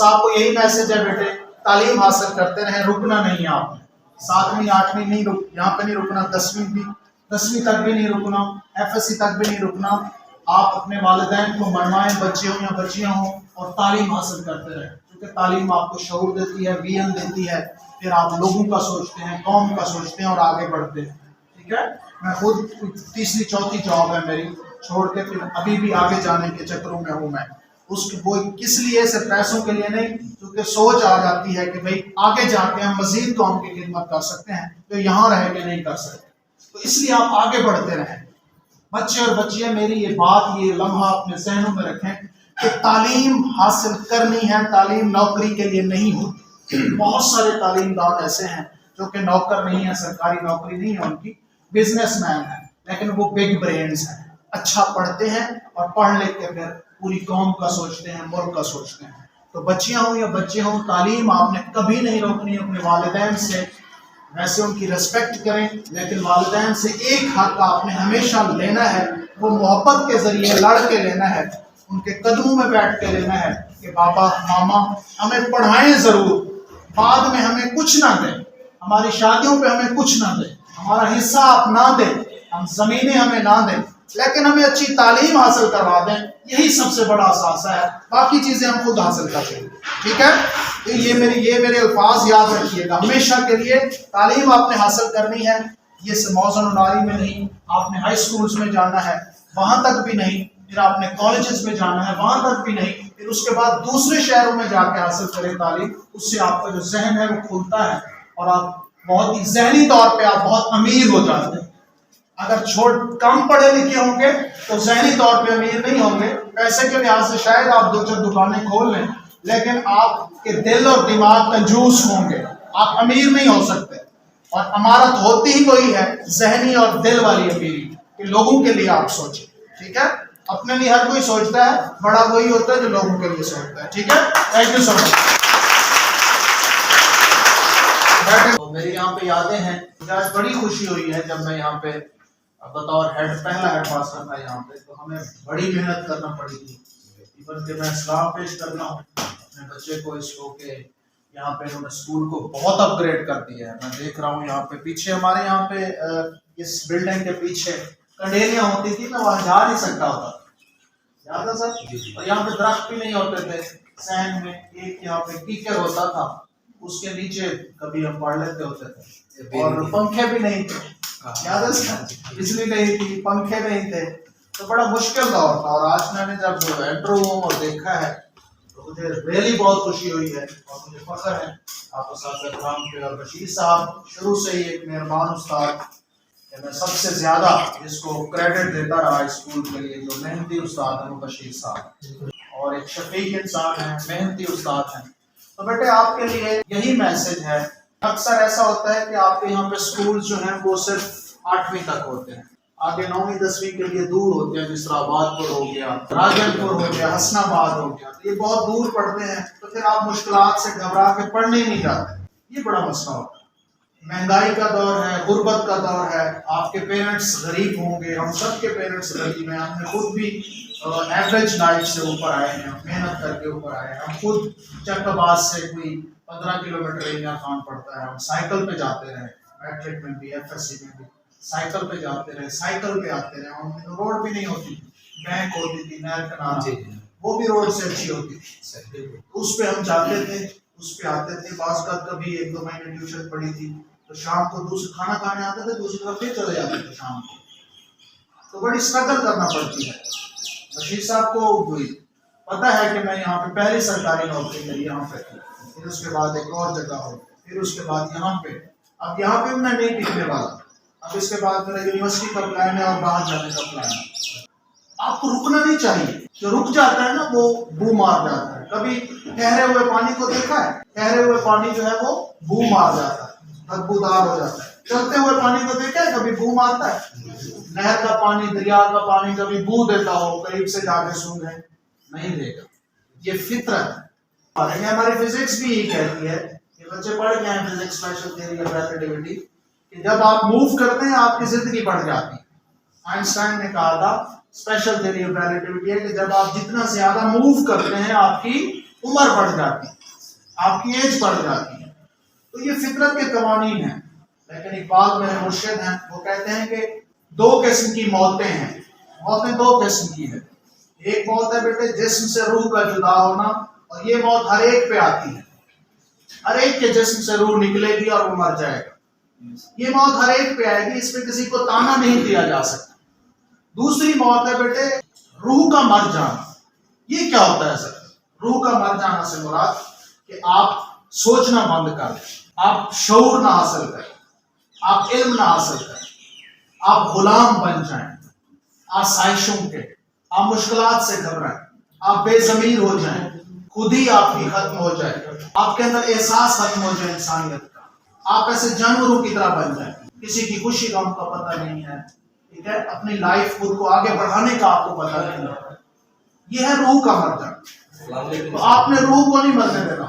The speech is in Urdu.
آپ کو یہی میسج ہے بیٹے، تعلیم حاصل کرتے رہیں، رکنا نہیں آپ نے، 7ویں 8ویں نہیں یہاں پہ نہیں رکنا، 10ویں تک بھی نہیں رکنا، FSC تک بھی نہیں رکنا. آپ اپنے والدین کو منوائیں، بچے ہوں یا بچیاں ہوں، اور تعلیم حاصل کرتے رہیں، کیونکہ تعلیم آپ کو شعور دیتی ہے، ویژن دیتی ہے، پھر آپ لوگوں کا سوچتے ہیں، قوم کا سوچتے ہیں اور آگے بڑھتے ہیں. ٹھیک ہے، میں خود 3ری 4تھی جاب ہے میری چھوڑ کے، پھر ابھی بھی آگے جانے کے چکروں میں ہوں میں. وہ کس لیے؟ صرف پیسوں کے لیے نہیں، کیونکہ سوچ آ جاتی ہے کہ بھئی آگے جا کے ہم مزید قوم کی خدمت کر سکتے ہیں جو یہاں رہ کے نہیں کر سکتے. تو اس لیے آپ آگے بڑھتے رہیں. بچے اور بچیاں میری یہ بات، یہ لمحہ اپنے ذہنوں میں رکھیں کہ تعلیم حاصل کرنی ہے، تعلیم نوکری کے لیے نہیں ہوتی. بہت سارے تعلیم دان ایسے ہیں جو کہ نوکر نہیں ہیں، سرکاری نوکری نہیں ہے ان کی، بزنس مین ہیں، لیکن وہ بگ برینز ہیں، اچھا پڑھتے ہیں اور پڑھ لکھ کے پھر پوری قوم کا سوچتے ہیں، ملک کا سوچتے ہیں. تو بچیاں ہوں یا بچے ہوں، تعلیم آپ نے کبھی نہیں روکنی. اپنے والدین سے ویسے ان کی ریسپیکٹ کریں، لیکن والدین سے ایک حق آپ نے ہمیشہ لینا ہے، وہ محبت کے ذریعے لڑ کے لینا ہے، ان کے قدموں میں بیٹھ کے لینا ہے کہ بابا ماما ہمیں پڑھائیں ضرور، بعد میں ہمیں کچھ نہ دیں، ہماری شادیوں پہ ہمیں کچھ نہ دیں، ہمارا حصہ آپ نہ دیں، ہم زمینیں ہمیں نہ دیں، لیکن ہمیں اچھی تعلیم حاصل کروا دیں. یہی سب سے بڑا اثاثہ ہے، باقی چیزیں ہم خود حاصل کرتے ہیں. ٹھیک ہے، یہ میرے الفاظ یاد رکھیے گا ہمیشہ کے لیے. تعلیم آپ نے حاصل کرنی ہے، یہ موزن و ناری میں نہیں، آپ نے ہائی سکولز میں جانا ہے وہاں تک بھی نہیں، پھر آپ نے کالجز میں جانا ہے وہاں تک بھی نہیں، پھر اس کے بعد دوسرے شہروں میں جا کے حاصل کریں تعلیم. اس سے آپ کا جو ذہن ہے وہ کھلتا ہے اور آپ بہت ہی ذہنی طور پہ آپ بہت امیر ہو جاتے ہیں. اگر کم پڑھے لکھے ہوں گے تو ذہنی طور پہ امیر نہیں ہوں گے، پیسے کے لحاظ سے شاید آپ 2-4 دکانیں کھول لیں، لیکن آپ کے دل اور دماغ کنجوس ہوں گے، آپ امیر نہیں ہو سکتے. اور امارت ہوتی ہی وہی ہے، ذہنی اور دل والی امیری، کہ لوگوں کے لیے آپ سوچیں. ٹھیک ہے، اپنے لیے ہر کوئی سوچتا ہے، بڑا وہی ہوتا ہے جو لوگوں کے لیے سوچتا ہے. ٹھیک ہے، تھینک یو سو مچ. میری یہاں پہ یادیں ہیں، مجھے آج بڑی خوشی ہوئی ہے جب میں یہاں پہ بطور پہلا ہیڈ ماسٹر تھا یہاں پہ، تو ہمیں بڑی محنت کرنا پڑی تھی. ایون کہ میں سلام پیش کرنا ہوں اپنے بچے کو اس کو کہ یہاں پہ انہوں نے اسکول کو بہت اپ گریڈ کر دیا ہے. میں دیکھ رہا ہوں یہاں پہ پیچھے، ہمارے یہاں پہ اس بلڈنگ کے پیچھے کنڈیلیاں ہوتی تھی، میں وہاں جا نہیں سکتا ہوتا، یاد ہے سر؟ اور یہاں پہ درخت بھی نہیں ہوتے تھے سین میں، ایک یہاں پہ کیچڑ ہوتا تھا، اس کے نیچے کبھی ہم پڑھ لیتے ہوتے تھے، اور پنکھے بھی نہیں تھے، یاد ہے سر؟ بجلی نہیں تھی، پنکھے نہیں تھے، تو بڑا مشکل دور تھا. اور آج میں نے جب انٹر ہوں اور دیکھا ہے تو مجھے ریلی بہت خوشی ہوئی ہے اور مجھے فخر ہے. آپ اساتذہ کرام کے اور بشیر صاحب شروع سے ہی ایک مہربان استاد، کہ میں سب سے زیادہ جس کو کریڈٹ دیتا رہا اسکول کے لیے، جو محنتی استاد ہیں وہ بشیر صاحب، اور ایک شفیق انسان ہیں، محنتی استاد ہیں. تو بیٹے آپ کے لیے یہی میسج ہے. اکثر ایسا ہوتا ہے کہ آپ کے یہاں پہ اسکول جو ہیں وہ صرف 8ویں تک ہوتے ہیں، آگے 9ویں 10ویں کے لیے دور ہوتے ہیں، جس طرح آباد پور ہو گیا، راجن پور ہو گیا، حسن آباد ہو گیا، یہ بہت دور پڑتے ہیں. تو پھر آپ مشکلات سے گھبرا کے پڑھنے نہیں جاتے، یہ بڑا مسئلہ ہوتا ہے. مہنگائی کا دور ہے، غربت کا دور ہے، آپ کے پیرنٹس غریب ہوں گے، ہم سب کے پیرنٹس غریب ہیں، ہم نے خود بھی ایوریج لائف سے اوپر آئے ہیں، محنت کر کے اوپر آئے ہیں. ہم خود چک آباد سے کوئی 15 کلومیٹر ایریا کام پڑتا ہے، ہم سائیکل پہ جاتے رہے، میٹرک میں بھی FSC میں بھی سائیکل پہ جاتے رہے، سائیکل پہ آتے رہے. ہم روڈ بھی نہیں ہوتی تھی، بینک ہوتی تھی، نہر کنارہ، وہ بھی روڈ سے اچھی ہوتی تھی، اس پہ ہم جاتے تھے، اس پہ آتے تھے. بعض کا کبھی 1-2 مہینے ٹیوشن پڑھی تھی تو شام کو کھانا کھانے آتے تھے، دوسری طرف پھر چلے جاتے تھے شام کو. تو بڑی اسٹرگل کرنا پڑتی ہے. بشیر صاحب کو پتا ہے کہ میں یہاں پہ پہلی سرکاری نوکری میری یہاں پہ تھی، پھر اس کے بعد ایک اور جگہ ہو، پھر اس کے بعد یہاں پہ. اب یہاں پہ میں نہیں ٹکنے والا، اب اس کے بعد میرا یونیورسٹی کا پلان ہے اور باہر جانے کا پلان ہے. آپ کو رکنا نہیں چاہیے، جو رک جاتا ہے نا وہ بو مار جاتا ہے. کبھی ٹھہرے ہوئے پانی کو دیکھا ہے؟ ٹھہرے ہوئے پانی جو ہے وہ بو مار جاتا ہے، بدبودار ہو جاتا ہے. چلتے ہوئے پانی کو دیکھا ہے کبھی بو مارتا ہے؟ نہر کا پانی، دریا کا پانی کبھی بو دیتا ہو قریب سے جا کے سونگھے؟ نہیں دے گا. یہ فطرت ہے. ہماری فزکس بھی یہی کہتی ہے کہ بچے پڑھ گئے ہیں physics special theory of relativity, کہ جب آپ موو کرتے ہیں آپ کی زندگی بڑھ جاتی ہے. آئنسٹائن نے کہا تھا اسپیشل تھیوری آف ریلیٹیوٹی ہے کہ جب آپ جتنا زیادہ موو کرتے ہیں آپ کی عمر بڑھ جاتی ہے. آپ کی ایج بڑھ جاتی ہے. تو یہ فطرت کے قوانین ہیں. لیکن اقبال میرے مرشد ہیں، وہ کہتے ہیں کہ دو قسم کی موتیں ہیں. موتیں دو قسم کی ہیں. ایک موت ہے بیٹے جسم سے روح کا جدا ہونا، اور یہ موت ہر ایک پہ آتی ہے. ہر ایک کے جسم سے روح نکلے گی اور وہ مر جائے گا. یہ موت ہر ایک پہ آئے گی، اس پہ کسی کو تانا نہیں دیا جا سکتا. دوسری موت ہے بیٹے روح کا مر جانا. یہ کیا ہوتا ہے سر؟ روح کا مر جانا سے مراد کہ آپ سوچنا بند کر دیں، آپ شعور نہ حاصل کریں، آپ علم نہ حاصل کریں، آپ غلام بن جائیں آسائشوں کے، آپ مشکلات سے گھبرائیں، آپ بے ضمیر ہو جائیں، خود ہی آپ کی ختم ہو جائے، آپ کے اندر احساس ختم ہو جائے انسانیت کا، آپ ایسے جانوروں کی طرح بن جائیں، کسی کی خوشی غم کا پتہ نہیں ہے، ٹھیک ہے، اپنی لائف خود کو آگے بڑھانے کا آپ کو پتہ نہیں ہے. یہ ہے روح کا مر جانا. تو آپ نے روح کو نہیں مرنے دینا.